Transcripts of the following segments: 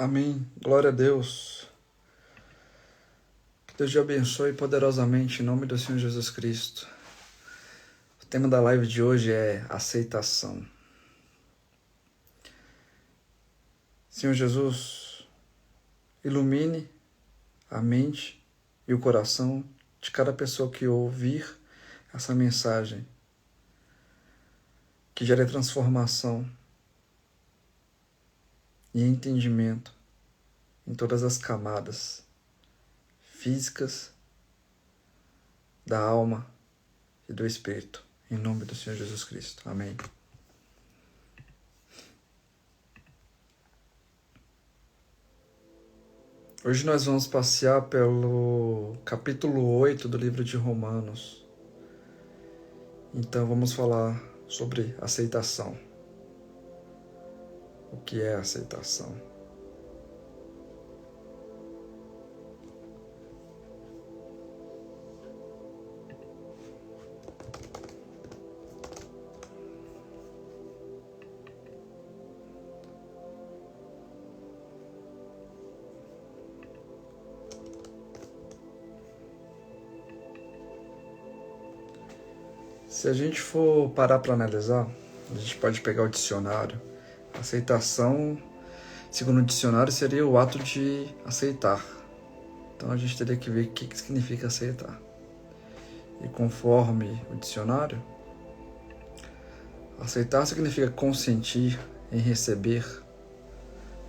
Amém. Glória a Deus. Que Deus te abençoe poderosamente em nome do Senhor Jesus Cristo. O tema da live de hoje é aceitação. Senhor Jesus, ilumine a mente e o coração de cada pessoa que ouvir essa mensagem, que gere transformação e entendimento em todas as camadas físicas da alma e do espírito, em nome do Senhor Jesus Cristo. Amém. Hoje nós vamos passear pelo capítulo 8 do livro de Romanos. Então vamos falar sobre aceitação. O que é aceitação? Se a gente for parar para analisar, a gente pode pegar o dicionário. Aceitação, segundo o dicionário, seria o ato de aceitar. Então a gente teria que ver o que significa aceitar. E conforme o dicionário, aceitar significa consentir em receber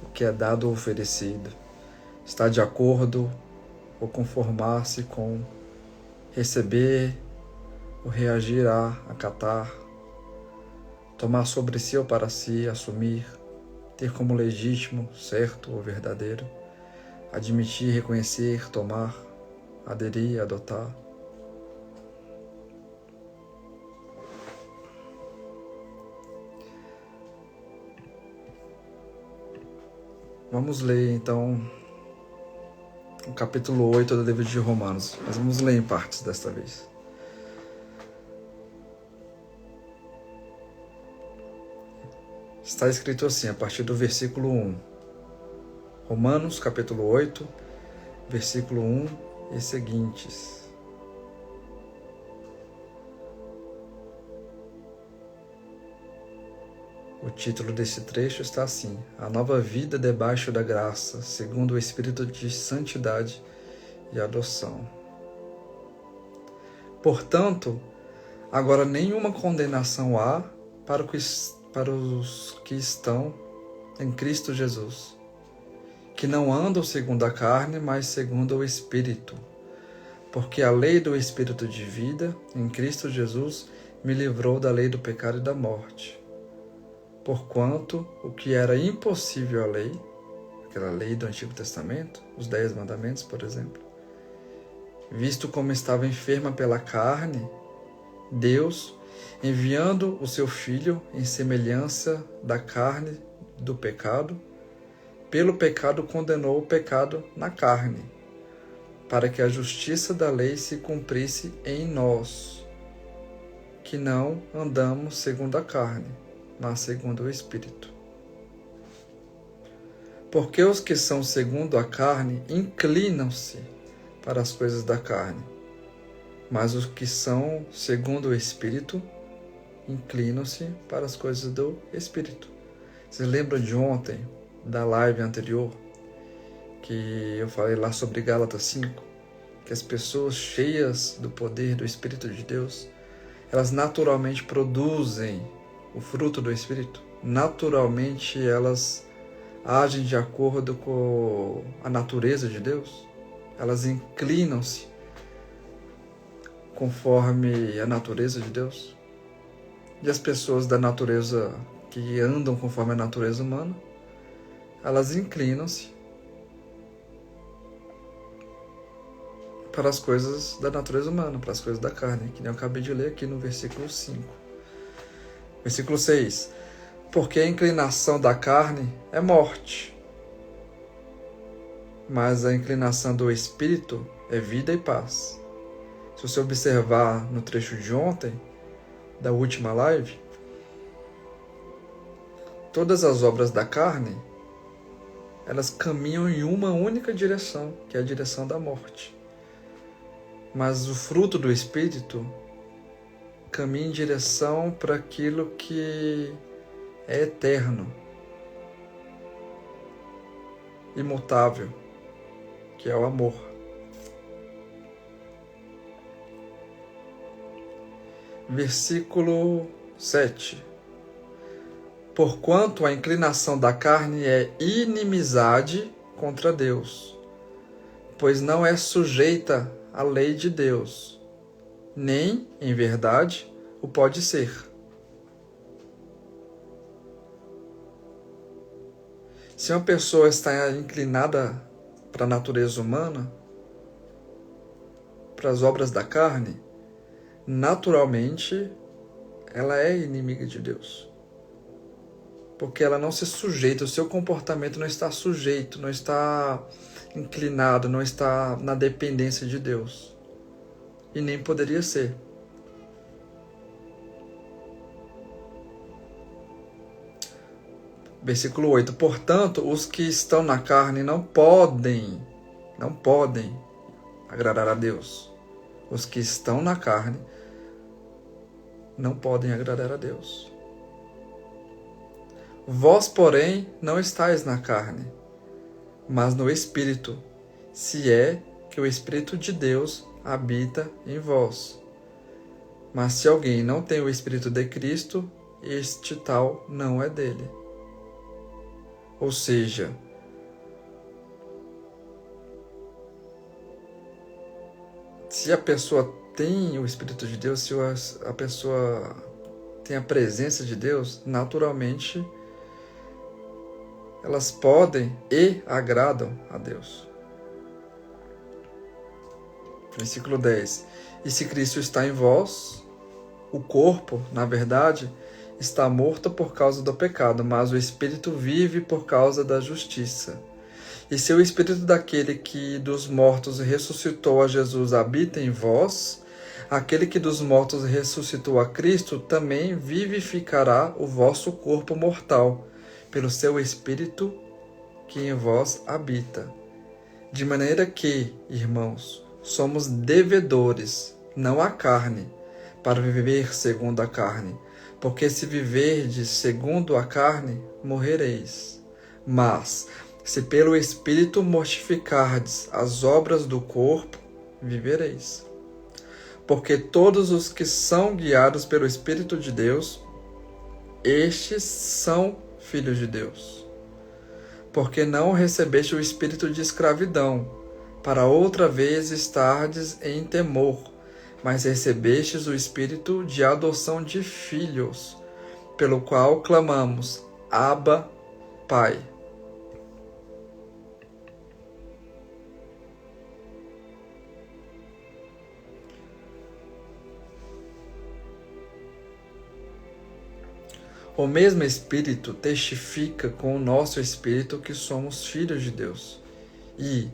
o que é dado ou oferecido, estar de acordo ou conformar-se com, receber ou reagir a, acatar, tomar sobre si ou para si, assumir, ter como legítimo, certo ou verdadeiro, admitir, reconhecer, tomar, aderir, adotar. Vamos ler então o capítulo 8 do livro de Romanos, mas vamos ler em partes desta vez. Está escrito assim, a partir do versículo 1. Romanos, capítulo 8, versículo 1 e seguintes. O título desse trecho está assim: A nova vida debaixo da graça, segundo o Espírito de santidade e adoção. Portanto, agora nenhuma condenação há para os que estão em Cristo Jesus, que não andam segundo a carne, mas segundo o Espírito. Porque a lei do Espírito de vida, em Cristo Jesus, me livrou da lei do pecado e da morte. Porquanto o que era impossível à lei, aquela lei do Antigo Testamento, os 10 mandamentos, por exemplo, visto como estava enferma pela carne, Deus, enviando o seu Filho em semelhança da carne do pecado, pelo pecado condenou o pecado na carne, para que a justiça da lei se cumprisse em nós, que não andamos segundo a carne, mas segundo o Espírito. Porque os que são segundo a carne inclinam-se para as coisas da carne, mas os que são segundo o Espírito inclinam-se para as coisas do Espírito. Vocês lembram de ontem, da live anterior, que eu falei lá sobre Gálatas 5, que as pessoas cheias do poder do Espírito de Deus, elas naturalmente produzem o fruto do Espírito, naturalmente elas agem de acordo com a natureza de Deus, elas inclinam-se conforme a natureza de Deus. E as pessoas da natureza que andam conforme a natureza humana, elas inclinam-se para as coisas da natureza humana, para as coisas da carne, que nem eu acabei de ler aqui no versículo 5. Versículo 6. Porque a inclinação da carne é morte, mas a inclinação do Espírito é vida e paz. Se você observar no trecho de ontem, da última live, todas as obras da carne, elas caminham em uma única direção, que é a direção da morte. Mas o fruto do Espírito caminha em direção para aquilo que é eterno, imutável, que é o amor. Versículo 7. Porquanto a inclinação da carne é inimizade contra Deus, pois não é sujeita à lei de Deus, nem, em verdade, o pode ser. Se uma pessoa está inclinada para a natureza humana, para as obras da carne, naturalmente ela é inimiga de Deus. Porque ela não se sujeita, o seu comportamento não está sujeito, não está inclinado, não está na dependência de Deus. E nem poderia ser. Versículo 8. Portanto, os que estão na carne não podem agradar a Deus. Os que estão na carne não podem agradar a Deus. Vós, porém, não estáis na carne, mas no Espírito, se é que o Espírito de Deus habita em vós. Mas se alguém não tem o Espírito de Cristo, este tal não é dele. Ou seja, se a pessoa tem o Espírito de Deus, se a pessoa tem a presença de Deus, naturalmente elas podem e agradam a Deus. Versículo 10. E se Cristo está em vós, o corpo, na verdade, está morto por causa do pecado, mas o Espírito vive por causa da justiça. E se o Espírito daquele que dos mortos ressuscitou a Jesus habita em vós, aquele que dos mortos ressuscitou a Cristo também vivificará o vosso corpo mortal, pelo seu Espírito que em vós habita. De maneira que, irmãos, somos devedores, não à carne, para viver segundo a carne. Porque se viverdes segundo a carne, morrereis. Mas, se pelo Espírito mortificardes as obras do corpo, vivereis. Porque todos os que são guiados pelo Espírito de Deus, estes são filhos de Deus. Porque não recebeste o espírito de escravidão, para outra vez estardes em temor, mas recebestes o espírito de adoção de filhos, pelo qual clamamos, Abba, Pai. O mesmo Espírito testifica com o nosso Espírito que somos filhos de Deus. E,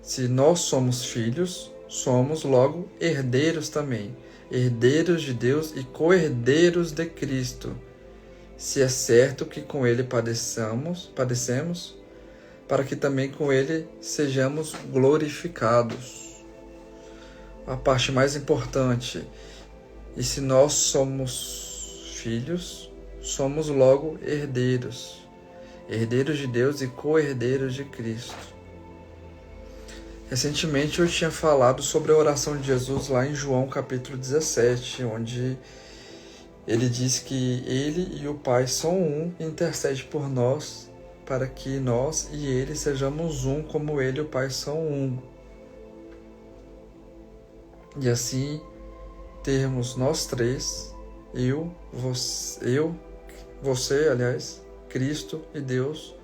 se nós somos filhos, somos logo herdeiros também, herdeiros de Deus e co-herdeiros de Cristo, se é certo que com Ele padecemos, para que também com Ele sejamos glorificados. A parte mais importante, e se nós somos filhos, somos logo herdeiros, herdeiros de Deus e co-herdeiros de Cristo. Recentemente eu tinha falado sobre a oração de Jesus lá em João capítulo 17, onde ele diz que ele e o Pai são um e intercede por nós para que nós e ele sejamos um como ele e o Pai são um. E assim termos nós três, você, Cristo e Deus,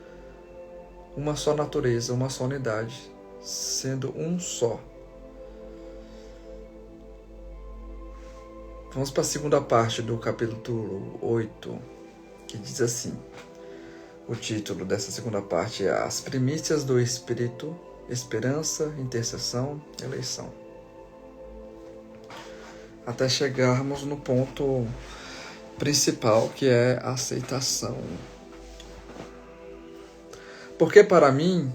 uma só natureza, uma só unidade, sendo um só. Vamos para a segunda parte do capítulo 8, que diz assim, o título dessa segunda parte é As Primícias do Espírito, Esperança, Intercessão, Eleição. Até chegarmos no ponto principal, que é a aceitação. Porque para mim,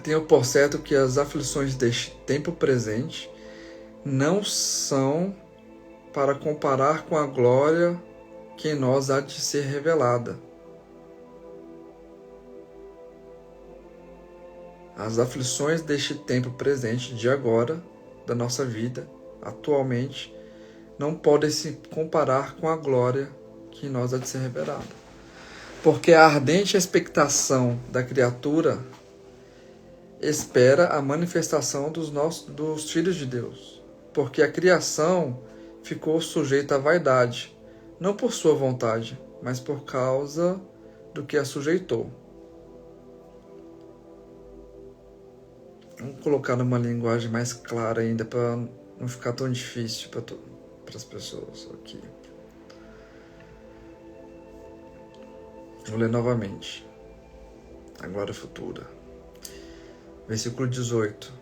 tenho por certo que as aflições deste tempo presente não são para comparar com a glória que em nós há de ser revelada. As aflições deste tempo presente, de agora, da nossa vida, atualmente, não podem se comparar com a glória que em nós há de ser revelada. Porque a ardente expectação da criatura espera a manifestação dos filhos de Deus. Porque a criação ficou sujeita à vaidade, não por sua vontade, mas por causa do que a sujeitou. Vamos colocar numa linguagem mais clara ainda, para não ficar tão difícil para as pessoas aqui. Vou ler novamente. A glória futura. Versículo 18.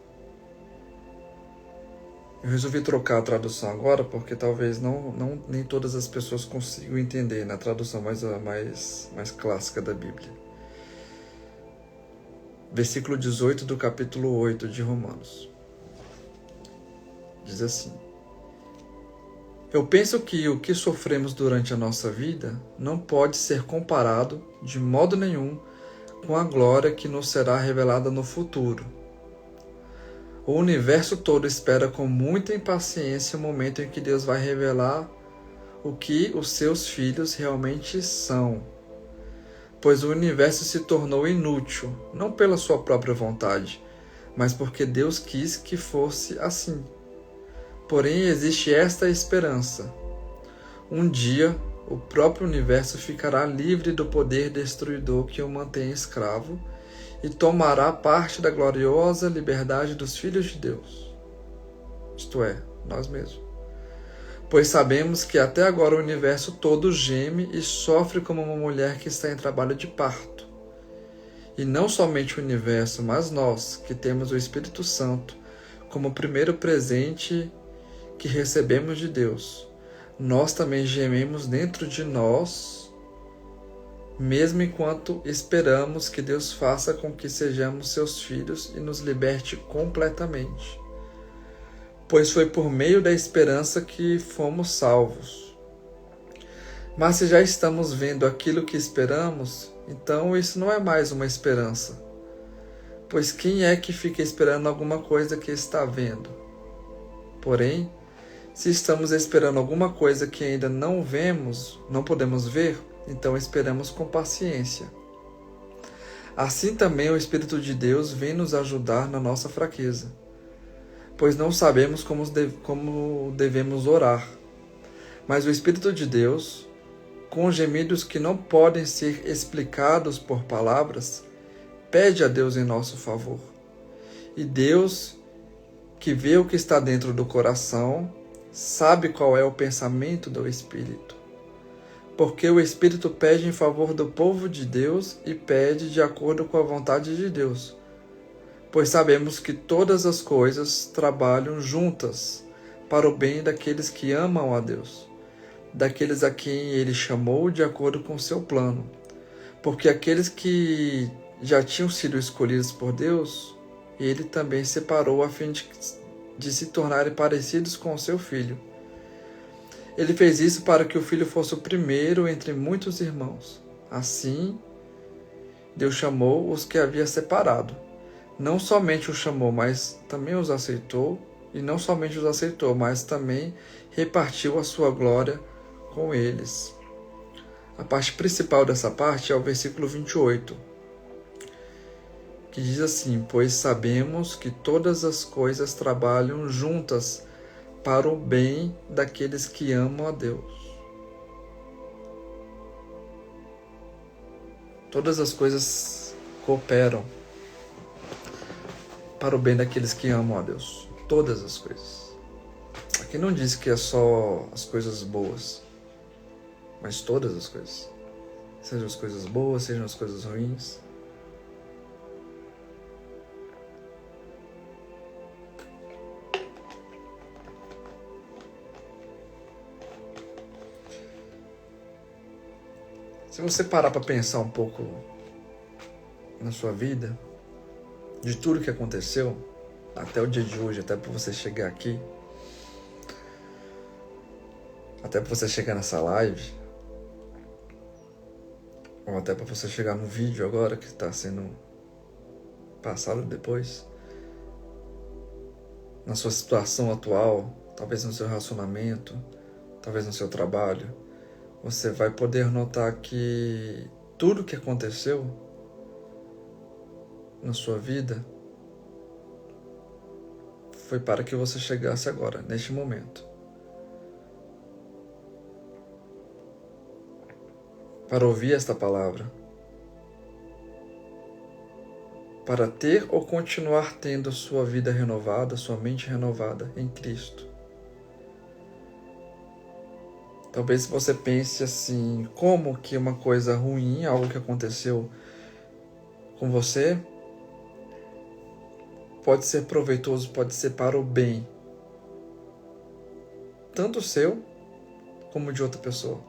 Eu resolvi trocar a tradução agora, porque talvez nem todas as pessoas consigam entender na tradução mais clássica da Bíblia. Versículo 18 do capítulo 8 de Romanos. Diz assim: Eu penso que o que sofremos durante a nossa vida não pode ser comparado, de modo nenhum, com a glória que nos será revelada no futuro. O universo todo espera com muita impaciência o momento em que Deus vai revelar o que os seus filhos realmente são. Pois o universo se tornou inútil, não pela sua própria vontade, mas porque Deus quis que fosse assim. Porém, existe esta esperança. Um dia, o próprio universo ficará livre do poder destruidor que o mantém escravo e tomará parte da gloriosa liberdade dos filhos de Deus, isto é, nós mesmos. Pois sabemos que até agora o universo todo geme e sofre como uma mulher que está em trabalho de parto. E não somente o universo, mas nós, que temos o Espírito Santo como o primeiro presente que recebemos de Deus, nós também gememos dentro de nós, mesmo enquanto esperamos que Deus faça com que sejamos seus filhos e nos liberte completamente. Pois foi por meio da esperança que fomos salvos. Mas se já estamos vendo aquilo que esperamos, então isso não é mais uma esperança. Pois quem é que fica esperando alguma coisa que está vendo? Porém, se estamos esperando alguma coisa que ainda não vemos, não podemos ver, então esperamos com paciência. Assim também o Espírito de Deus vem nos ajudar na nossa fraqueza, pois não sabemos como devemos orar. Mas o Espírito de Deus, com gemidos que não podem ser explicados por palavras, pede a Deus em nosso favor. E Deus, que vê o que está dentro do coração, sabe qual é o pensamento do Espírito. Porque o Espírito pede em favor do povo de Deus e pede de acordo com a vontade de Deus. Pois sabemos que todas as coisas trabalham juntas para o bem daqueles que amam a Deus, daqueles a quem Ele chamou de acordo com seu plano. Porque aqueles que já tinham sido escolhidos por Deus, Ele também separou a fim de se tornarem parecidos com o seu Filho. Ele fez isso para que o Filho fosse o primeiro entre muitos irmãos. Assim, Deus chamou os que havia separado. Não somente os chamou, mas também os aceitou, e não somente os aceitou, mas também repartiu a sua glória com eles. A parte principal dessa parte é o versículo 28, que diz assim: Pois sabemos que todas as coisas trabalham juntas para o bem daqueles que amam a Deus. Todas as coisas cooperam para o bem daqueles que amam a Deus. Todas as coisas. Aqui não diz que é só as coisas boas, mas todas as coisas. Sejam as coisas boas, sejam as coisas ruins. Se você parar para pensar um pouco na sua vida, de tudo que aconteceu, até o dia de hoje, até para você chegar aqui, até para você chegar nessa live, ou até para você chegar no vídeo agora que está sendo passado depois, na sua situação atual, talvez no seu relacionamento, talvez no seu trabalho, você vai poder notar que tudo que aconteceu na sua vida foi para que você chegasse agora, neste momento. Para ouvir esta palavra. Para ter ou continuar tendo sua vida renovada, sua mente renovada em Cristo. Talvez você pense assim, como que uma coisa ruim, algo que aconteceu com você, pode ser proveitoso, pode ser para o bem, tanto seu como de outra pessoa.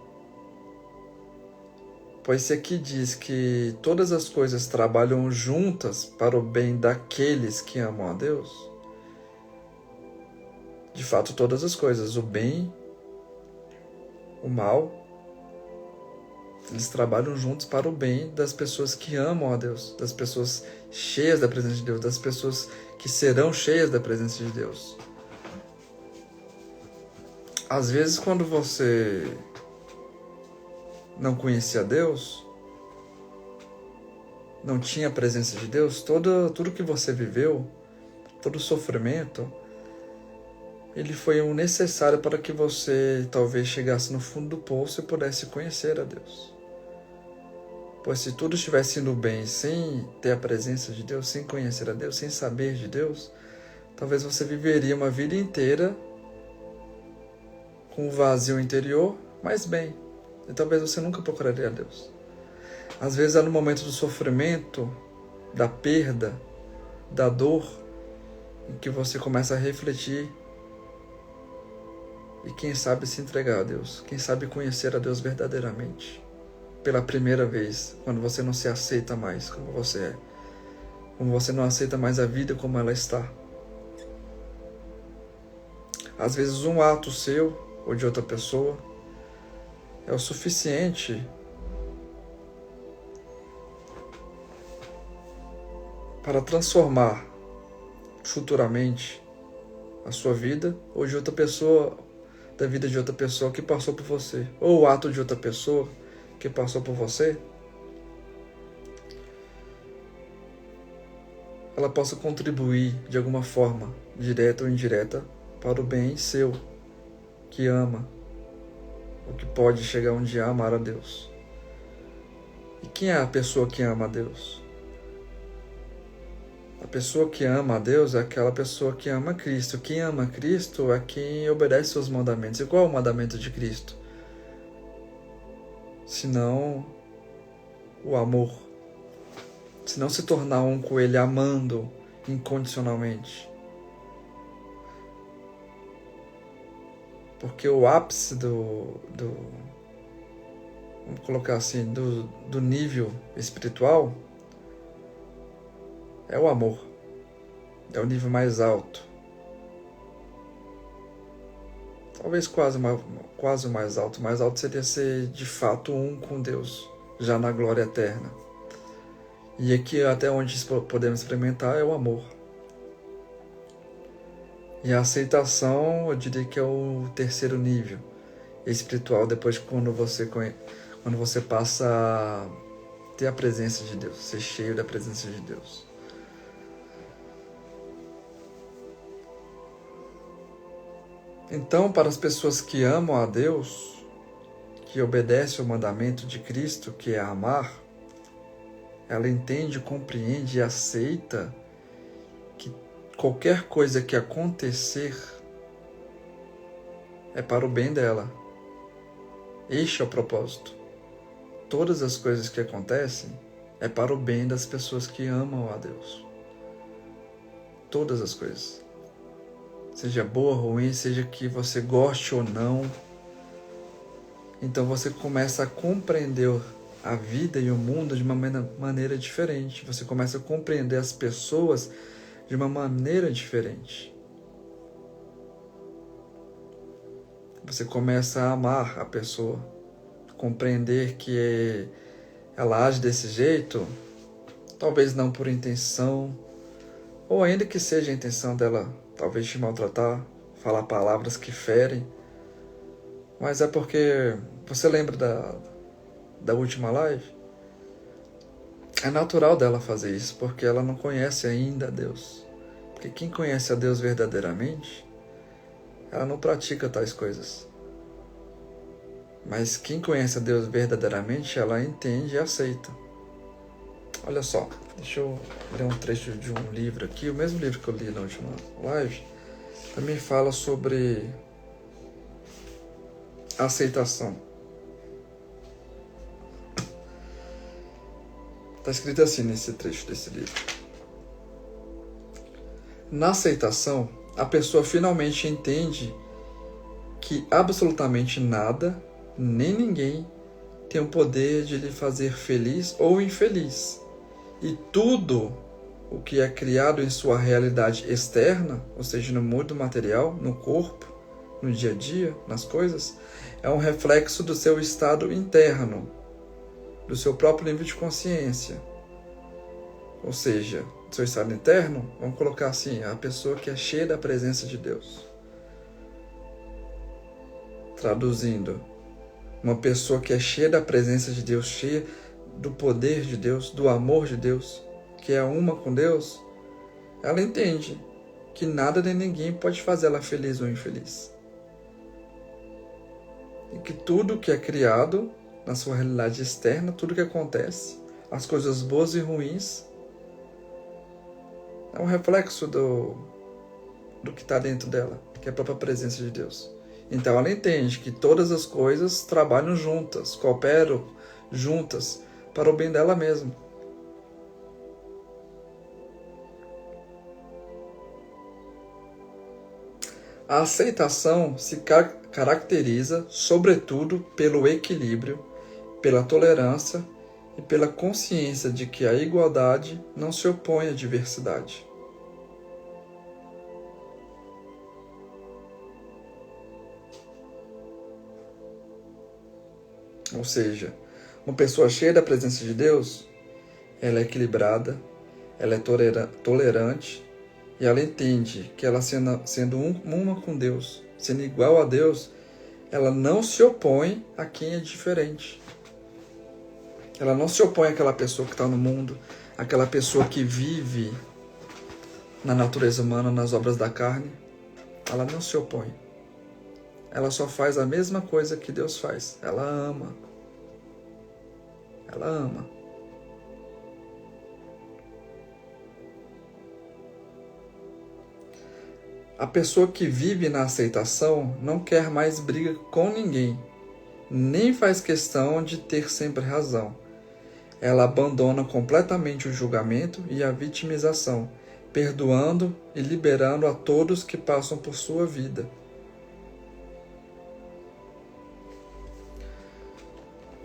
Pois se aqui diz que todas as coisas trabalham juntas para o bem daqueles que amam a Deus, de fato todas as coisas, o bem, o mal, eles trabalham juntos para o bem das pessoas que amam a Deus, das pessoas cheias da presença de Deus, das pessoas que serão cheias da presença de Deus. Às vezes, quando você não conhecia Deus, não tinha a presença de Deus, tudo que você viveu, todo o sofrimento, ele foi um necessário para que você talvez chegasse no fundo do poço e pudesse conhecer a Deus. Pois se tudo estivesse indo bem sem ter a presença de Deus, sem conhecer a Deus, sem saber de Deus, talvez você viveria uma vida inteira com um vazio interior, mas bem. E talvez você nunca procuraria a Deus. Às vezes é no momento do sofrimento, da perda, da dor, em que você começa a refletir e quem sabe se entregar a Deus, quem sabe conhecer a Deus verdadeiramente. Pela primeira vez, quando você não se aceita mais como você é, como você não aceita mais a vida como ela está. Às vezes um ato seu ou de outra pessoa é o suficiente para transformar futuramente a sua vida ou de outra pessoa, da vida de outra pessoa que passou por você, ou o ato de outra pessoa que passou por você, ela possa contribuir de alguma forma, direta ou indireta, para o bem seu, que ama, ou que pode chegar um dia a amar a Deus. E quem é a pessoa que ama a Deus? A pessoa que ama a Deus é aquela pessoa que ama Cristo. Quem ama Cristo é quem obedece seus mandamentos. E qual é o mandamento de Cristo? Senão o amor. Se não se tornar um com Ele amando incondicionalmente. Porque o ápice vamos colocar assim, do nível espiritual é o amor. É o nível mais alto. Talvez quase o mais alto. O mais alto seria ser de fato um com Deus, já na glória eterna. E aqui até onde podemos experimentar é o amor. E a aceitação, eu diria que é o terceiro nível espiritual, depois quando você passa a ter a presença de Deus, ser cheio da presença de Deus. Então, para as pessoas que amam a Deus, que obedecem o mandamento de Cristo, que é amar, ela entende, compreende e aceita que qualquer coisa que acontecer é para o bem dela. Este é o propósito. Todas as coisas que acontecem é para o bem das pessoas que amam a Deus. Todas as coisas. Seja boa ou ruim, seja que você goste ou não. Então você começa a compreender a vida e o mundo de uma maneira diferente. Você começa a compreender as pessoas de uma maneira diferente. Você começa a amar a pessoa, compreender que ela age desse jeito, talvez não por intenção, ou ainda que seja a intenção dela talvez te maltratar, falar palavras que ferem, mas é porque você lembra da última live? É natural dela fazer isso, porque ela não conhece ainda a Deus. Porque quem conhece a Deus verdadeiramente, ela não pratica tais coisas. Mas quem conhece a Deus verdadeiramente, ela entende e aceita. Olha só, deixa eu ler um trecho de um livro aqui, o mesmo livro que eu li na última live, também fala sobre aceitação. Está escrito assim nesse trecho desse livro. Na aceitação, a pessoa finalmente entende que absolutamente nada, nem ninguém, tem o poder de lhe fazer feliz ou infeliz. E tudo o que é criado em sua realidade externa, ou seja, no mundo material, no corpo, no dia a dia, nas coisas, é um reflexo do seu estado interno, do seu próprio nível de consciência. Ou seja, do seu estado interno, vamos colocar assim, a pessoa que é cheia da presença de Deus. Traduzindo, uma pessoa que é cheia da presença de Deus, cheia do poder de Deus, do amor de Deus, que é uma com Deus, ela entende que nada nem ninguém pode fazer ela feliz ou infeliz. E que tudo que é criado na sua realidade externa, tudo que acontece, as coisas boas e ruins, é um reflexo do que está dentro dela, que é a própria presença de Deus. Então ela entende que todas as coisas trabalham juntas, cooperam juntas para o bem dela mesma. A aceitação se caracteriza, sobretudo, pelo equilíbrio, pela tolerância e pela consciência de que a igualdade não se opõe à diversidade. Ou seja, uma pessoa cheia da presença de Deus, ela é equilibrada, ela é tolerante e ela entende que ela sendo uma com Deus, sendo igual a Deus, ela não se opõe a quem é diferente. Ela não se opõe àquela pessoa que está no mundo, àquela pessoa que vive na natureza humana, nas obras da carne. Ela não se opõe. Ela só faz a mesma coisa que Deus faz. Ela ama. Ela ama. A pessoa que vive na aceitação não quer mais briga com ninguém, nem faz questão de ter sempre razão. Ela abandona completamente o julgamento e a vitimização, perdoando e liberando a todos que passam por sua vida.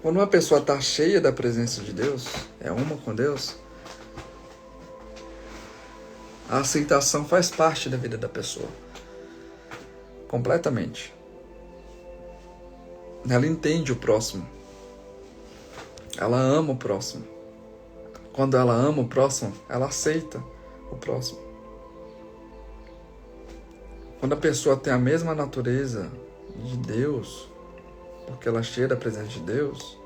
Quando uma pessoa está cheia da presença de Deus, é uma com Deus, a aceitação faz parte da vida da pessoa. Completamente. Ela entende o próximo. Ela ama o próximo. Quando ela ama o próximo, ela aceita o próximo. Quando a pessoa tem a mesma natureza de Deus, porque ela é cheia da presença de Deus,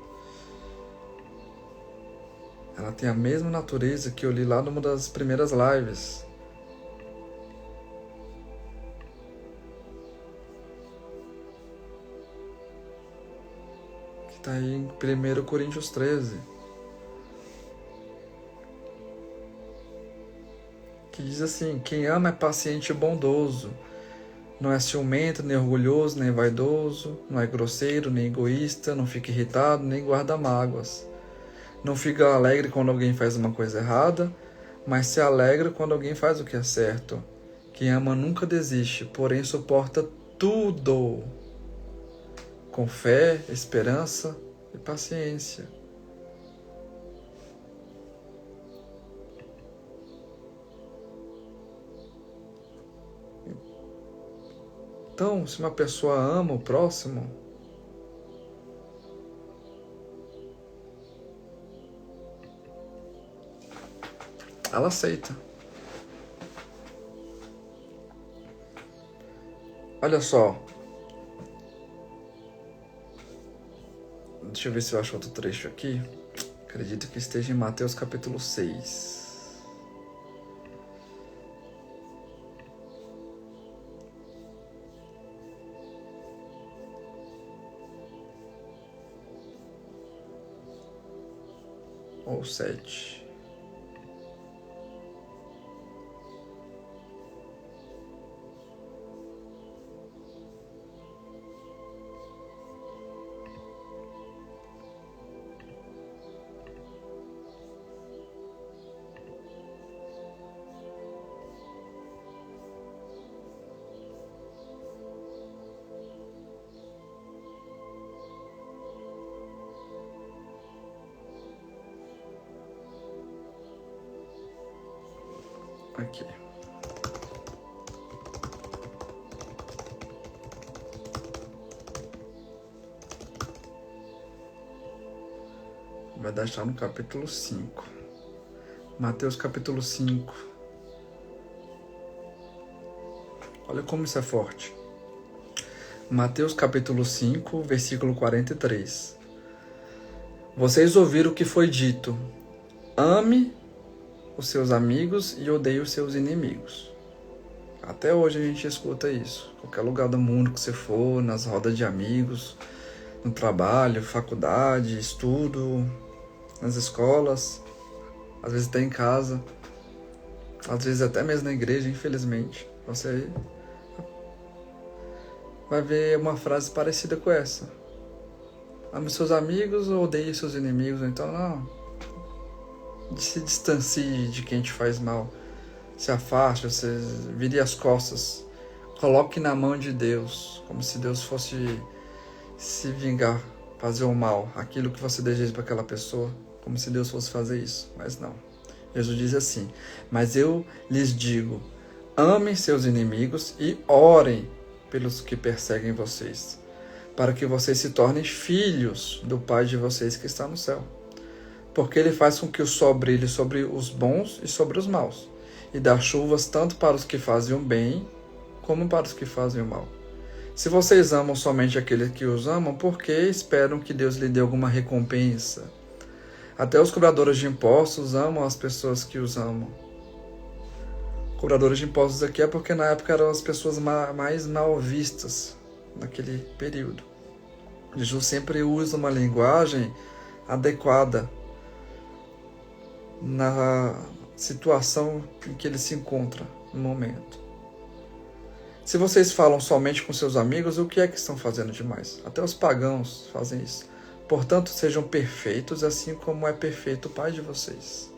ela tem a mesma natureza que eu li lá numa das primeiras lives. Que está aí em 1 Coríntios 13. Que diz assim: quem ama é paciente e bondoso. Não é ciumento, nem orgulhoso, nem vaidoso, não é grosseiro, nem egoísta, não fica irritado, nem guarda mágoas. Não fica alegre quando alguém faz uma coisa errada, mas se alegra quando alguém faz o que é certo. Quem ama nunca desiste, porém suporta tudo, com fé, esperança e paciência. Então, se uma pessoa ama o próximo, ela aceita. Olha só. Deixa eu ver se eu acho outro trecho aqui. Acredito que esteja em Mateus capítulo 6. Ou 7. Aqui. Vai deixar no capítulo 5. Mateus capítulo 5. Olha como isso é forte. Mateus capítulo 5, versículo 43. Vocês ouviram o que foi dito: ame os seus amigos e odeie os seus inimigos. Até hoje a gente escuta isso. Qualquer lugar do mundo que você for, nas rodas de amigos, no trabalho, faculdade, estudo, nas escolas, às vezes até em casa, às vezes até mesmo na igreja, infelizmente. Você vai ver uma frase parecida com essa: ame os seus amigos ou odeie os seus inimigos. Então, não. Se distancie de quem te faz mal. Se afaste, você vire as costas. Coloque na mão de Deus, como se Deus fosse se vingar, fazer o mal, aquilo que você deseja para aquela pessoa, como se Deus fosse fazer isso. Mas não. Jesus diz assim: mas eu lhes digo, amem seus inimigos e orem pelos que perseguem vocês, para que vocês se tornem filhos do Pai de vocês que está no céu. Porque ele faz com que o sol brilhe sobre os bons e sobre os maus, e dá chuvas tanto para os que fazem o bem, como para os que fazem o mal. Se vocês amam somente aqueles que os amam, por que esperam que Deus lhe dê alguma recompensa? Até os cobradores de impostos amam as pessoas que os amam. Cobradores de impostos aqui é porque na época eram as pessoas mais mal vistas, naquele período. Jesus sempre usa uma linguagem adequada na situação em que ele se encontra no momento. Se vocês falam somente com seus amigos, o que é que estão fazendo demais? Até os pagãos fazem isso. Portanto, sejam perfeitos, assim como é perfeito o Pai de vocês.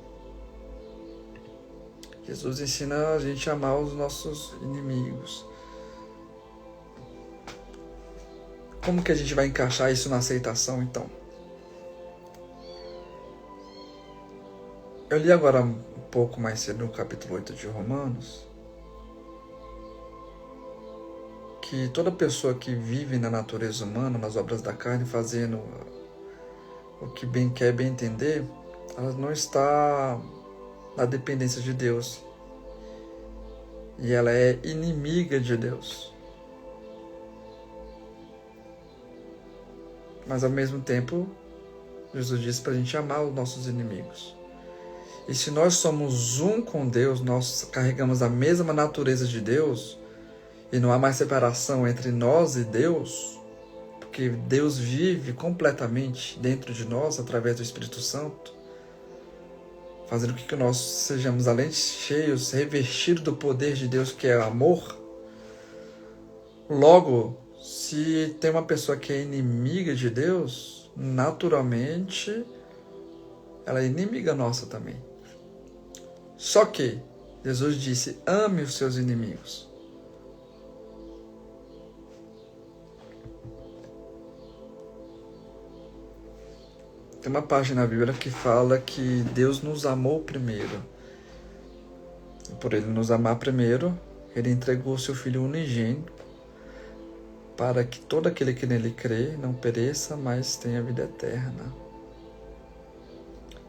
Jesus ensina a gente a amar os nossos inimigos. Como que a gente vai encaixar isso na aceitação, então? Eu li agora um pouco mais cedo no capítulo 8 de Romanos que toda pessoa que vive na natureza humana, nas obras da carne, fazendo o que bem quer, bem entender, ela não está na dependência de Deus. E ela é inimiga de Deus. Mas ao mesmo tempo, Jesus disse para a gente amar os nossos inimigos. E se nós somos um com Deus, nós carregamos a mesma natureza de Deus, e não há mais separação entre nós e Deus, porque Deus vive completamente dentro de nós, através do Espírito Santo, fazendo com que nós sejamos, além de cheios, revestidos do poder de Deus, que é amor. Logo, se tem uma pessoa que é inimiga de Deus, naturalmente, ela é inimiga nossa também. Só que Jesus disse: ame os seus inimigos. Tem uma página na Bíblia que fala que Deus nos amou primeiro. E por Ele nos amar primeiro, Ele entregou o seu Filho unigênito para que todo aquele que nele crê não pereça, mas tenha vida eterna.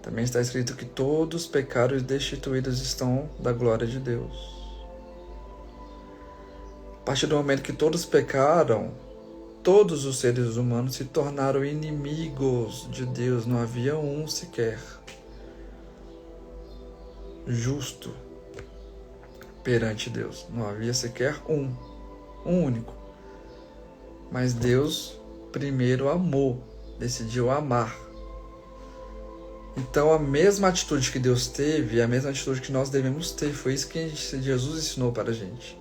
Também está escrito que todos os pecados destituídos estão da glória de Deus. A partir do momento que todos pecaram, todos os seres humanos se tornaram inimigos de Deus. Não havia um sequer justo perante Deus. Não havia sequer um único. Mas Deus primeiro amou, decidiu amar. Então a mesma atitude que Deus teve, a mesma atitude que nós devemos ter, foi isso que Jesus ensinou para a gente.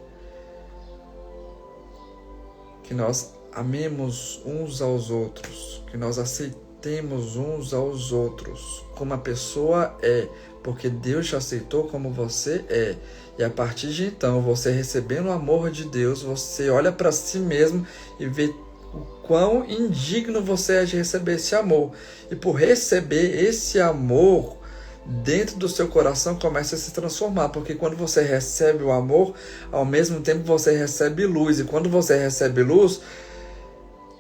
Que nós amemos uns aos outros, que nós aceitemos uns aos outros como a pessoa é, porque Deus te aceitou como você é. E a partir de então, você recebendo o amor de Deus, você olha para si mesmo e vê o quão indigno você é de receber esse amor. E por receber esse amor, dentro do seu coração começa a se transformar, porque quando você recebe o amor, ao mesmo tempo você recebe luz. E quando você recebe luz,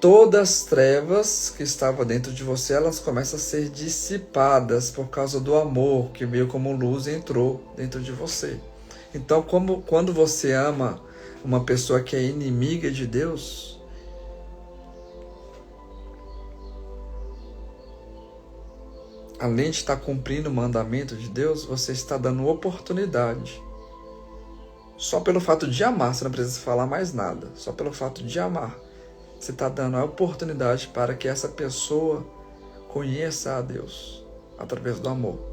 todas as trevas que estavam dentro de você, elas começam a ser dissipadas por causa do amor que veio como luz e entrou dentro de você. Então, quando você ama uma pessoa que é inimiga de Deus, além de estar cumprindo o mandamento de Deus, você está dando oportunidade. Só pelo fato de amar, você não precisa falar mais nada. Só pelo fato de amar, você está dando a oportunidade para que essa pessoa conheça a Deus através do amor.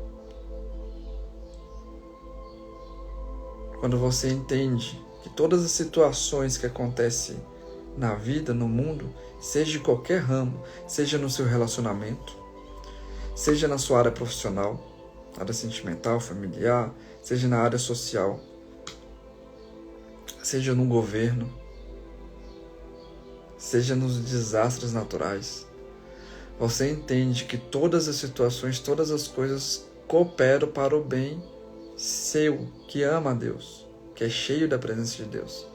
Quando você entende que todas as situações que acontecem na vida, no mundo, seja de qualquer ramo, seja no seu relacionamento, seja na sua área profissional, área sentimental, familiar, seja na área social, seja no governo, seja nos desastres naturais, você entende que todas as situações, todas as coisas cooperam para o bem seu, que ama a Deus, que é cheio da presença de Deus.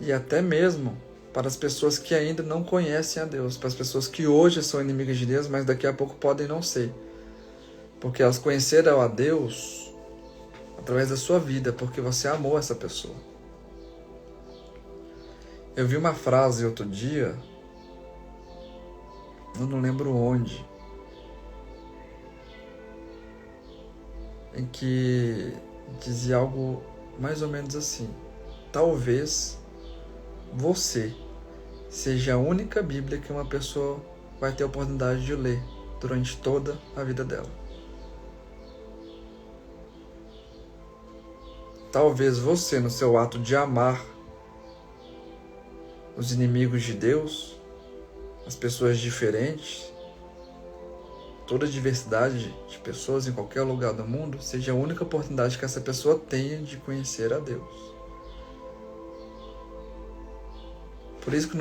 E até mesmo para as pessoas que ainda não conhecem a Deus, para as pessoas que hoje são inimigas de Deus, mas daqui a pouco podem não ser. Porque elas conheceram a Deus através da sua vida, porque você amou essa pessoa. Eu vi uma frase outro dia, eu não lembro onde, em que dizia algo mais ou menos assim: talvez você seja a única Bíblia que uma pessoa vai ter a oportunidade de ler durante toda a vida dela. Talvez você, no seu ato de amar os inimigos de Deus, as pessoas diferentes, toda a diversidade de pessoas em qualquer lugar do mundo, seja a única oportunidade que essa pessoa tenha de conhecer a Deus. Por isso que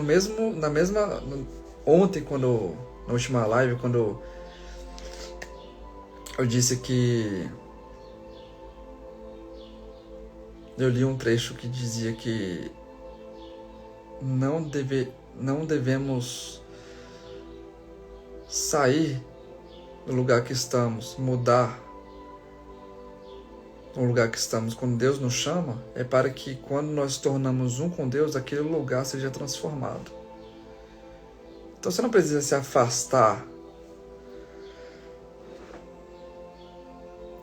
ontem, na última live, quando eu disse que eu li um trecho que dizia que não devemos sair do lugar que estamos, mudar o lugar que estamos. Quando Deus nos chama, é para que quando nós tornamos um com Deus, aquele lugar seja transformado. Então você não precisa se afastar,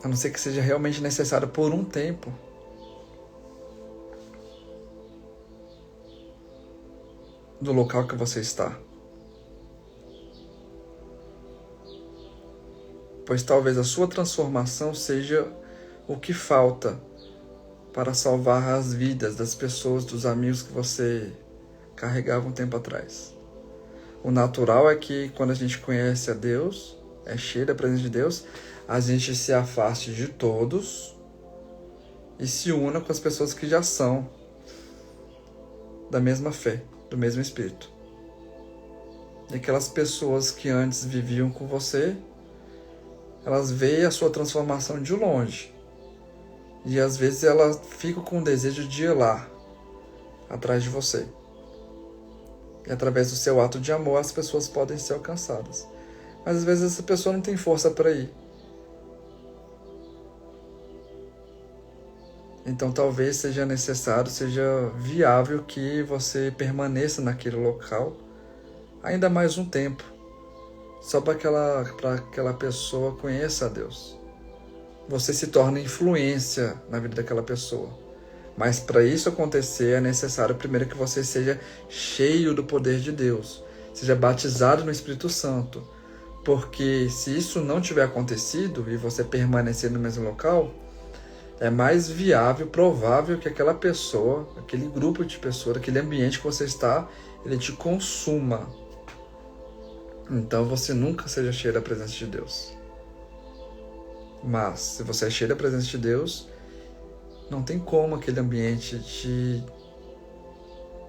a não ser que seja realmente necessário por um tempo. Do local que você está. Pois talvez a sua transformação seja o que falta para salvar as vidas das pessoas, dos amigos que você carregava um tempo atrás. O natural é que quando a gente conhece a Deus, é cheio da presença de Deus, a gente se afaste de todos e se una com as pessoas que já são da mesma fé, do mesmo Espírito. E aquelas pessoas que antes viviam com você, elas veem a sua transformação de longe. E às vezes ela fica com o desejo de ir lá, atrás de você. E através do seu ato de amor as pessoas podem ser alcançadas. Mas às vezes essa pessoa não tem força para ir. Então talvez seja necessário, seja viável que você permaneça naquele local ainda mais um tempo, só para aquela pessoa conheça a Deus. Você se torna influência na vida daquela pessoa. Mas para isso acontecer é necessário primeiro que você seja cheio do poder de Deus, seja batizado no Espírito Santo. Porque se isso não tiver acontecido e você permanecer no mesmo local, é mais viável, provável que aquela pessoa, aquele grupo de pessoas, aquele ambiente que você está, ele te consuma. Então você nunca seja cheio da presença de Deus. Mas se você é cheio da presença de Deus, não tem como aquele ambiente te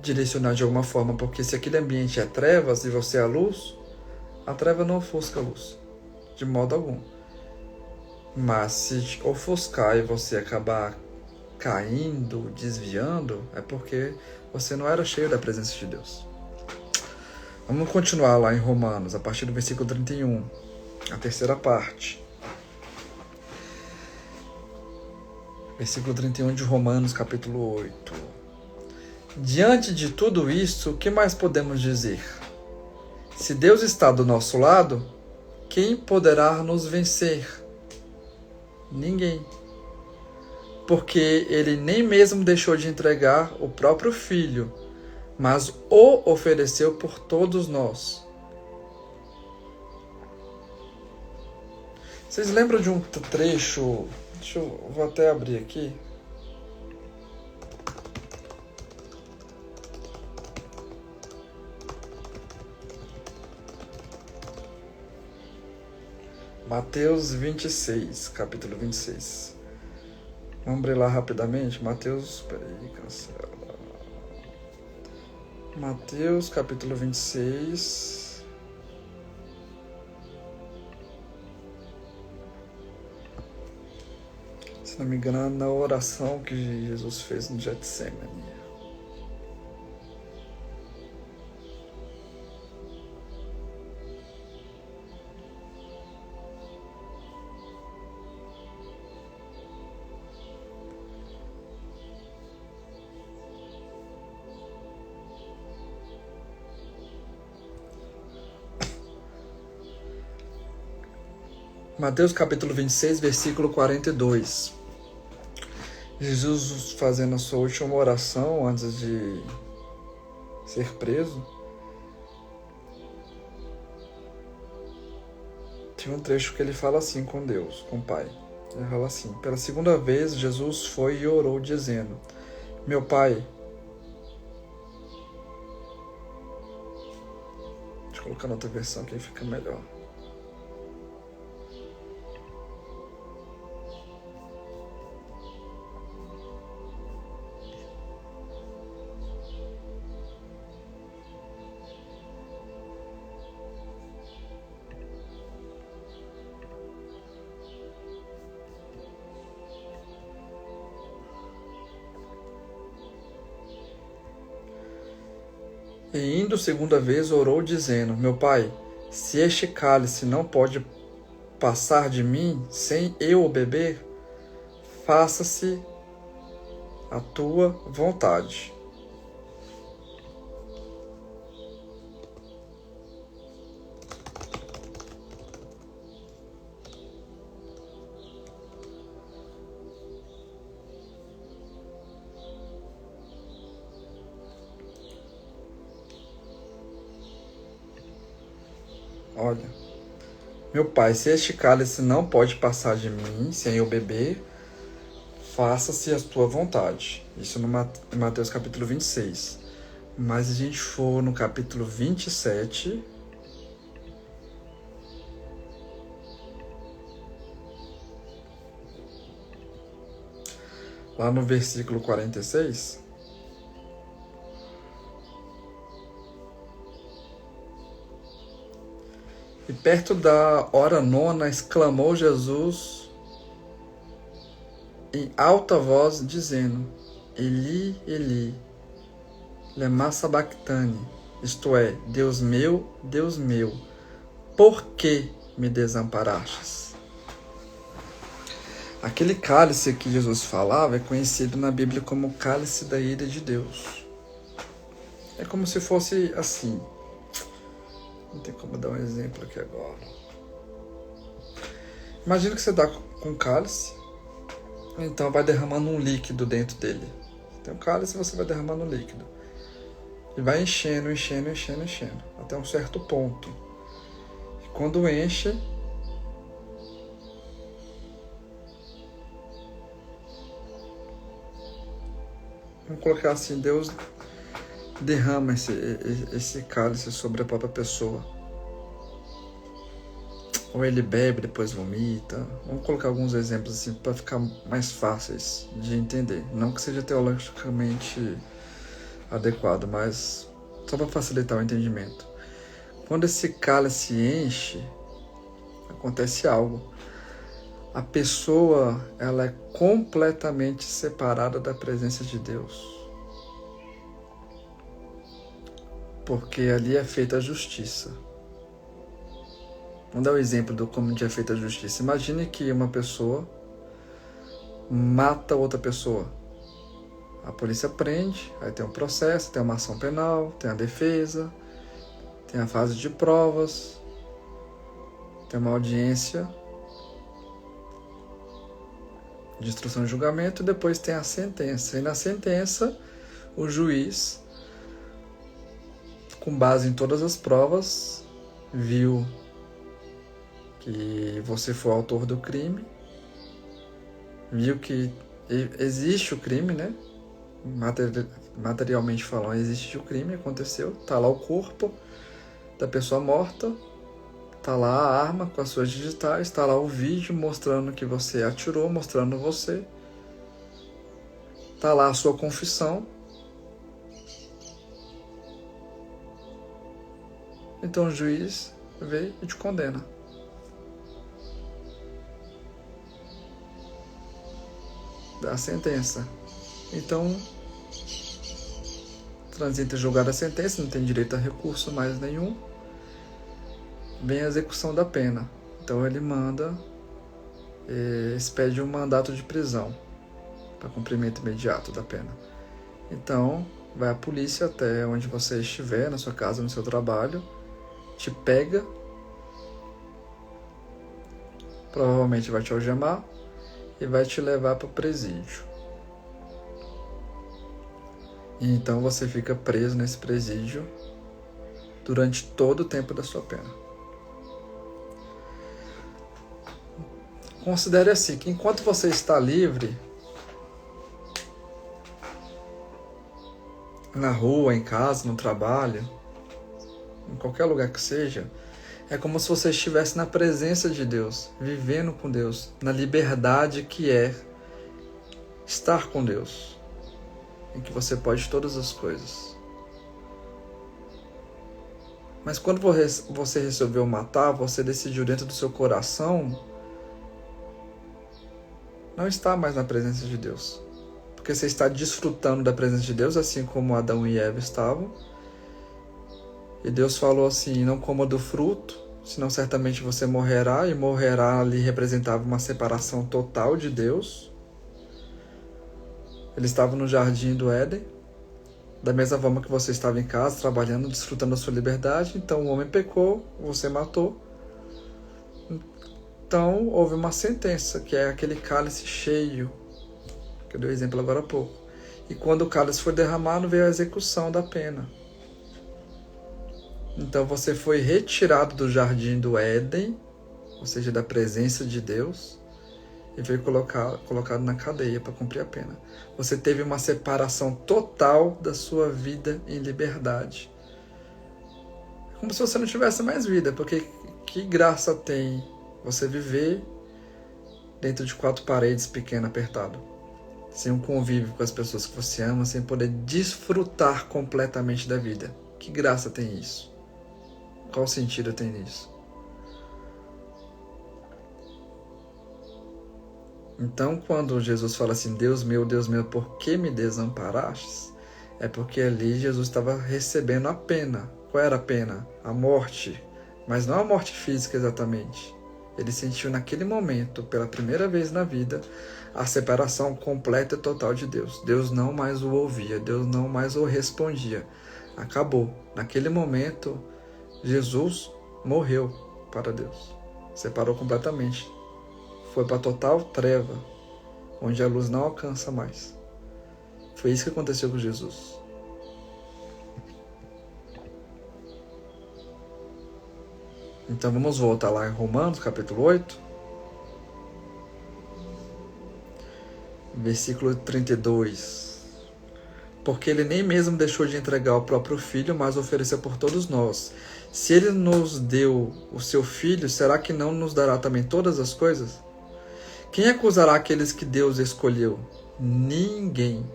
direcionar de alguma forma, porque se aquele ambiente é trevas e você é a luz, a treva não ofusca a luz, de modo algum. Mas se ofuscar e você acabar caindo, desviando, é porque você não era cheio da presença de Deus. Vamos continuar lá em Romanos, a partir do versículo 31, a terceira parte. Versículo 31 de Romanos, capítulo 8. Diante de tudo isso, o que mais podemos dizer? Se Deus está do nosso lado, quem poderá nos vencer? Ninguém. Porque ele nem mesmo deixou de entregar o próprio Filho, mas o ofereceu por todos nós. Vocês lembram de um trecho? Vou até abrir aqui. Mateus 26, capítulo 26. Vamos abrir lá rapidamente. Mateus, cancela. Mateus, capítulo 26. Se não me engano, na oração que Jesus fez no Getsemane. Mateus capítulo 26, versículo 42. Jesus fazendo a sua última oração antes de ser preso. Tinha um trecho que ele fala assim com Deus, com o Pai. Ele fala assim: pela segunda vez Jesus foi e orou dizendo: meu Pai, deixa eu colocar na outra versão que aí fica melhor. E indo segunda vez orou dizendo: meu Pai, se este cálice não pode passar de mim sem eu o beber, faça-se a tua vontade. Olha, meu Pai, se este cálice não pode passar de mim sem eu beber, faça-se a tua vontade. Isso no Mateus capítulo 26. Mas se a gente for no capítulo 27, lá no versículo 46, e perto da hora nona exclamou Jesus em alta voz, dizendo: Eli, Eli, lema sabachthani, isto é, Deus meu, por que me desamparastes? Aquele cálice que Jesus falava é conhecido na Bíblia como cálice da ira de Deus. É como se fosse assim. Não tem como dar um exemplo aqui agora. Imagina que você está com um cálice, então vai derramando um líquido dentro dele. Tem um cálice e você vai derramando um líquido. E vai enchendo, até um certo ponto. E quando enche, vamos colocar assim, Deus derrama esse cálice sobre a própria pessoa. Ou ele bebe, depois vomita. Vamos colocar alguns exemplos assim para ficar mais fáceis de entender. Não que seja teologicamente adequado, mas só para facilitar o entendimento. Quando esse cálice enche, acontece algo. A pessoa, ela é completamente separada da presença de Deus. Porque ali é feita a justiça. Vamos dar um exemplo de como é feita a justiça. Imagine que uma pessoa mata outra pessoa. A polícia prende, aí tem um processo, tem uma ação penal, tem a defesa, tem a fase de provas, tem uma audiência de instrução e julgamento, e depois tem a sentença. E na sentença, o juiz, com base em todas as provas, viu que você foi o autor do crime, viu que existe o crime, né? Materialmente falando, existe o crime, aconteceu, tá lá o corpo da pessoa morta, tá lá a arma com as suas digitais, tá lá o vídeo mostrando que você atirou, mostrando você, tá lá a sua confissão. Então o juiz vê e te condena. Dá a sentença. Então, transita julgar a sentença, não tem direito a recurso mais nenhum. Vem a execução da pena. Então ele manda, expede um mandato de prisão para cumprimento imediato da pena. Então, vai a polícia até onde você estiver, na sua casa, no seu trabalho, te pega, provavelmente vai te algemar e vai te levar para o presídio. E então você fica preso nesse presídio durante todo o tempo da sua pena. Considere assim, que enquanto você está livre, na rua, em casa, no trabalho, em qualquer lugar que seja, é como se você estivesse na presença de Deus, vivendo com Deus, na liberdade que é estar com Deus, em que você pode todas as coisas. Mas quando você resolveu matar, você decidiu dentro do seu coração não estar mais na presença de Deus. Porque você está desfrutando da presença de Deus, assim como Adão e Eva estavam. E Deus falou assim, não coma do fruto, senão certamente você morrerá. E morrerá ali representava uma separação total de Deus. Ele estava no jardim do Éden. Da mesma forma que você estava em casa, trabalhando, desfrutando da sua liberdade. Então o homem pecou, você matou. Então houve uma sentença, que é aquele cálice cheio, que eu dei o exemplo agora há pouco. E quando o cálice foi derramado, veio a execução da pena. Então você foi retirado do jardim do Éden, ou seja, da presença de Deus, e foi colocado na cadeia para cumprir a pena. Você teve uma separação total da sua vida em liberdade. É como se você não tivesse mais vida, porque que graça tem você viver dentro de 4 paredes pequeno, apertado, sem um convívio com as pessoas que você ama, sem poder desfrutar completamente da vida. Que graça tem isso? Qual sentido tem nisso? Então, quando Jesus fala assim, Deus meu, por que me desamparastes? É porque ali Jesus estava recebendo a pena. Qual era a pena? A morte. Mas não a morte física exatamente. Ele sentiu naquele momento, pela primeira vez na vida, a separação completa e total de Deus. Deus não mais o ouvia, Deus não mais o respondia. Acabou. Naquele momento, Jesus morreu para Deus. Separou completamente. Foi para a total treva, onde a luz não alcança mais. Foi isso que aconteceu com Jesus. Então vamos voltar lá em Romanos, capítulo 8, versículo 32. Porque ele nem mesmo deixou de entregar o próprio Filho, mas ofereceu por todos nós. Se ele nos deu o seu Filho, será que não nos dará também todas as coisas? Quem acusará aqueles que Deus escolheu? Ninguém.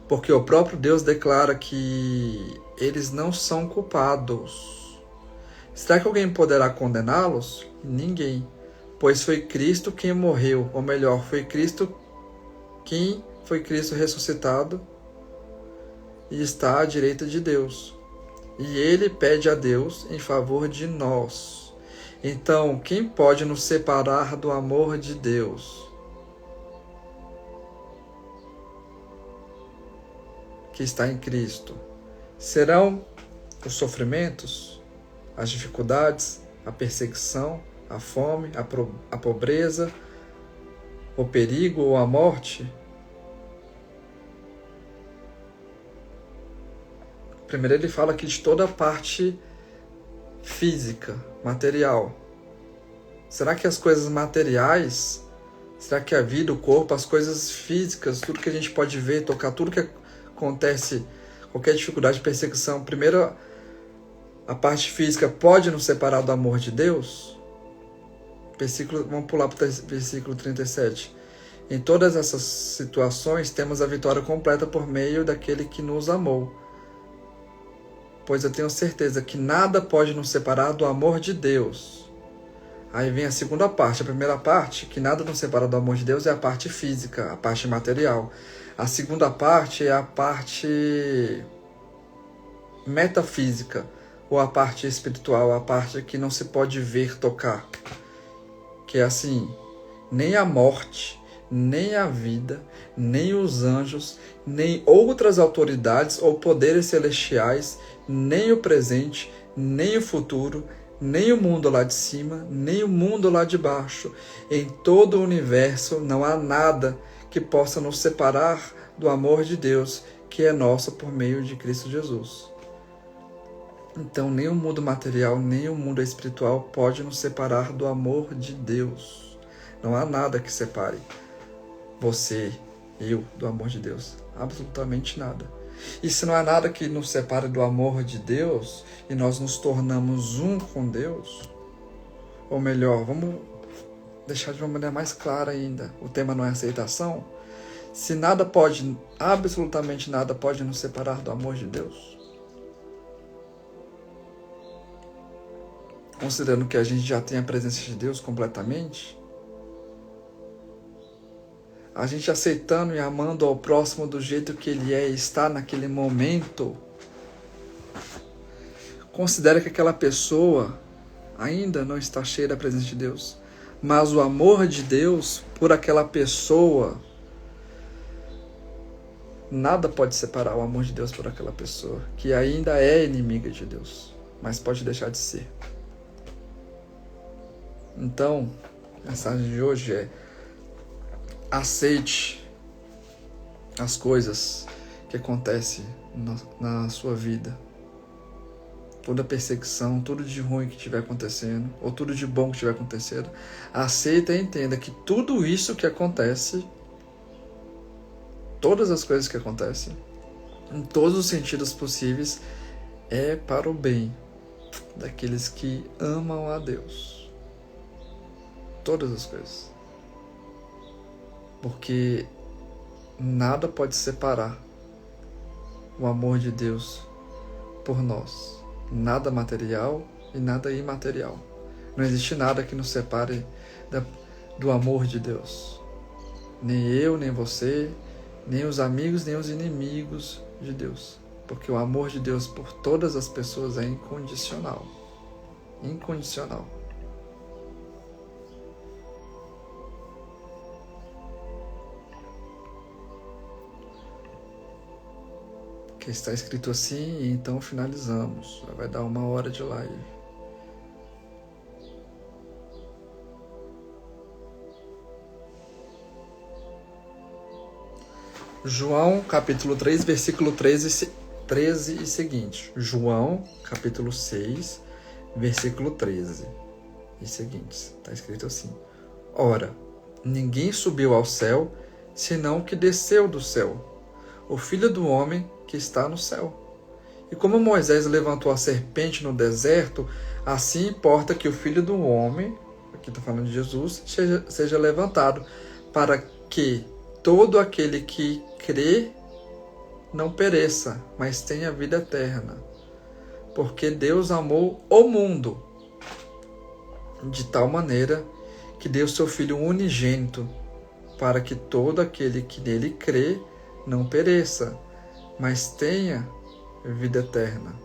Porque o próprio Deus declara que eles não são culpados. Será que alguém poderá condená-los? Ninguém. Pois foi Cristo quem morreu, ou melhor, foi Cristo ressuscitado e está à direita de Deus. E ele pede a Deus em favor de nós. Então, quem pode nos separar do amor de Deus? Que está em Cristo. Serão os sofrimentos, as dificuldades, a perseguição, a fome, a pobreza, o perigo ou a morte? Primeiro ele fala aqui de toda a parte física, material. Será que as coisas materiais, será que a vida, o corpo, as coisas físicas, tudo que a gente pode ver, tocar, tudo que acontece, qualquer dificuldade, perseguição, primeiro a parte física pode nos separar do amor de Deus? Vamos pular para o versículo 37. Em todas essas situações temos a vitória completa por meio daquele que nos amou. Pois eu tenho certeza que nada pode nos separar do amor de Deus. Aí vem a segunda parte. A primeira parte, que nada nos separa do amor de Deus, é a parte física, a parte material. A segunda parte é a parte metafísica, ou a parte espiritual, a parte que não se pode ver, tocar. Que é assim, nem a morte, nem a vida, nem os anjos, nem outras autoridades ou poderes celestiais, nem o presente, nem o futuro, nem o mundo lá de cima, nem o mundo lá de baixo. Em todo o universo não há nada que possa nos separar do amor de Deus, que é nosso por meio de Cristo Jesus. Então, nem o mundo material, nem o mundo espiritual pode nos separar do amor de Deus. Não há nada que separe você, eu, do amor de Deus. Absolutamente nada. E se não há nada que nos separe do amor de Deus e nós nos tornamos um com Deus, ou melhor, vamos deixar de uma maneira mais clara ainda, o tema não é aceitação. Se nada pode, absolutamente nada pode nos separar do amor de Deus, considerando que a gente já tem a presença de Deus completamente, a gente aceitando e amando ao próximo do jeito que ele é e está naquele momento, considera que aquela pessoa ainda não está cheia da presença de Deus, mas o amor de Deus por aquela pessoa, nada pode separar o amor de Deus por aquela pessoa, que ainda é inimiga de Deus, mas pode deixar de ser. Então, a mensagem de hoje é: aceite as coisas que acontecem na sua vida. Toda perseguição, tudo de ruim que estiver acontecendo, ou tudo de bom que estiver acontecendo, aceita e entenda que tudo isso que acontece, todas as coisas que acontecem, em todos os sentidos possíveis, é para o bem daqueles que amam a Deus. Todas as coisas. Porque nada pode separar o amor de Deus por nós. Nada material e nada imaterial. Não existe nada que nos separe do amor de Deus. Nem eu, nem você, nem os amigos, nem os inimigos de Deus. Porque o amor de Deus por todas as pessoas é incondicional. Incondicional. Que está escrito assim, e então finalizamos. Vai dar 1 hora de live. João, capítulo 3, versículo 13 e seguinte. João, capítulo 6, versículo 13 e seguintes. Está escrito assim: Ora, ninguém subiu ao céu, senão o que desceu do céu, o Filho do Homem que está no céu. E como Moisés levantou a serpente no deserto, assim importa que o Filho do Homem, aqui está falando de Jesus, seja levantado, para que todo aquele que crê não pereça, mas tenha vida eterna. Porque Deus amou o mundo de tal maneira que deu seu Filho unigênito, para que todo aquele que nele crê não pereça, mas tenha vida eterna.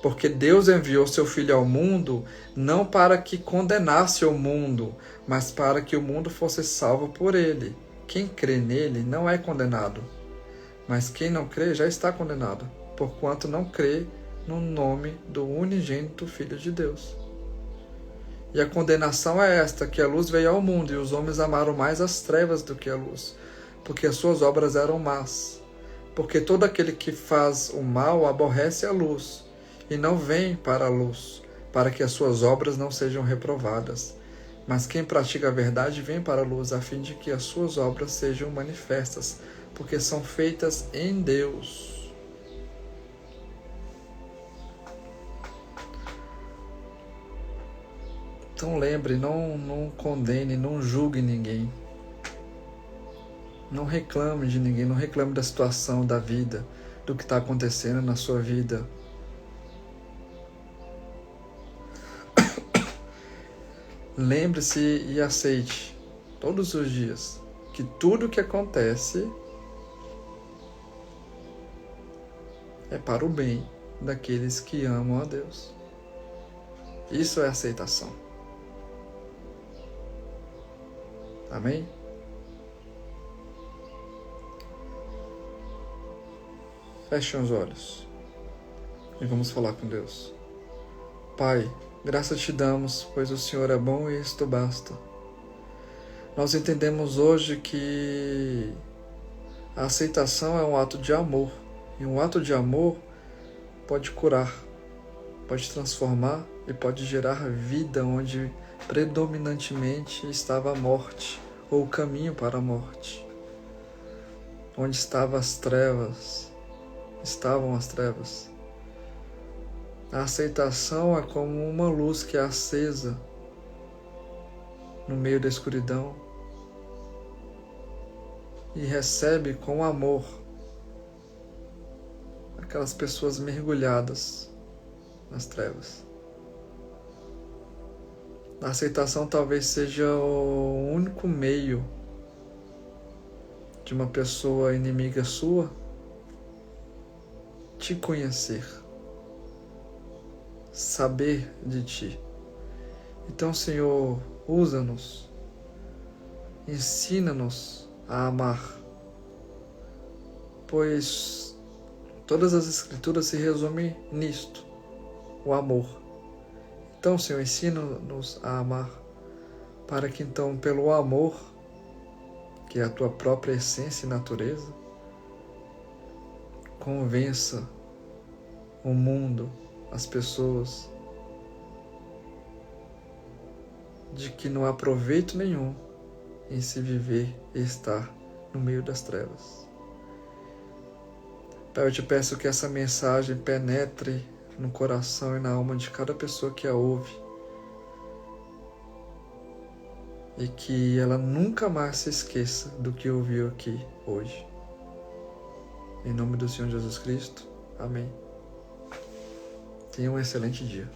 Porque Deus enviou seu Filho ao mundo, não para que condenasse o mundo, mas para que o mundo fosse salvo por ele. Quem crê nele não é condenado, mas quem não crê já está condenado, porquanto não crê no nome do unigênito Filho de Deus. E a condenação é esta, que a luz veio ao mundo, e os homens amaram mais as trevas do que a luz, porque as suas obras eram más. Porque todo aquele que faz o mal aborrece a luz, e não vem para a luz, para que as suas obras não sejam reprovadas. Mas quem pratica a verdade vem para a luz, a fim de que as suas obras sejam manifestas, porque são feitas em Deus. Então lembre, não condene, não julgue ninguém. Não reclame de ninguém, não reclame da situação, da vida, do que está acontecendo na sua vida. Lembre-se e aceite, todos os dias, que tudo que acontece é para o bem daqueles que amam a Deus. Isso é aceitação. Amém? Fechem os olhos e vamos falar com Deus. Pai, graças te damos, pois o Senhor é bom e isto basta. Nós entendemos hoje que a aceitação é um ato de amor, e um ato de amor pode curar, pode transformar e pode gerar vida onde predominantemente estava a morte, ou o caminho para a morte. Onde estavam as trevas. A aceitação é como uma luz que é acesa no meio da escuridão e recebe com amor aquelas pessoas mergulhadas nas trevas. A aceitação talvez seja o único meio de uma pessoa inimiga sua te conhecer, saber de ti. Então, Senhor, usa-nos, ensina-nos a amar, pois todas as Escrituras se resumem nisto, o amor. Então, Senhor, ensina-nos a amar, para que então, pelo amor, que é a tua própria essência e natureza, convença o mundo, as pessoas, de que não há proveito nenhum em se viver e estar no meio das trevas. Pai, eu te peço que essa mensagem penetre no coração e na alma de cada pessoa que a ouve, e que ela nunca mais se esqueça do que ouviu aqui hoje. Em nome do Senhor Jesus Cristo. Amém. Tenha um excelente dia.